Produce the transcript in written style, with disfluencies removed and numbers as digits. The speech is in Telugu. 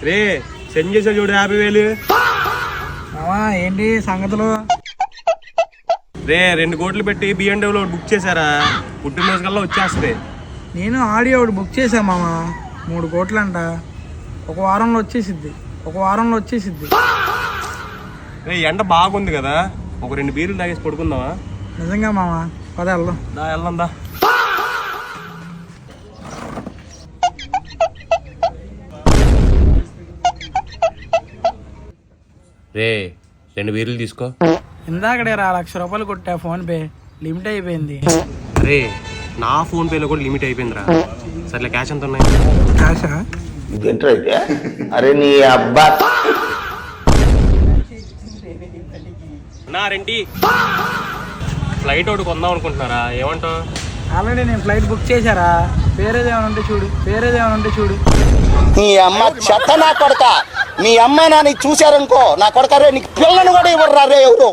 రే సెండ్ చేసా చూడు 50,000. ఏంటి సంగతులు? రే 2 కోట్లు పెట్టి BMW బుక్ చేశారా, పుట్టినరోజు కల్లా వచ్చేస్తుంది. నేను ఆడియో ఒకటి బుక్ చేశా మామ, 3 కోట్లంట. ఒక వారంలో వచ్చేసిద్ది. రే ఎండ బాగుంది కదా, ఒక 2 బీర్లు తాగేసి పడుకుందామా? నిజంగా మామ, పద వెళ్దాం. వెళ్దాం దా. రే 2 బీర్లు తీసుకో. ఇందాకడే 1,00,000 రూపాయలు కొట్టా ఫోన్ పే, లిమిట్ అయిపోయింది. అరే నా ఫోన్ పేలో కూడా లిమిట్ అయిపోయిందిరా. సర్లే క్యాష్ ఎంత ఉన్నాయి? క్యాషా? అరే నీ అబ్బా నా రెంటి ఫ్లైట్ ఒకటి కొందాం అనుకుంటున్నారా, ఏమంటావు? ఆల్రెడీ నేను ఫ్లైట్ బుక్ చేశారా, వేరేదేమైనా ఉంటే చూడు. నీ అమ్మ చెత్త నా కొడక, మీ అమ్మ నాని చూశారనుకో నా కొడక, రే నీకు పిల్లని కూడా ఇవ్వరు రే ఎవరు.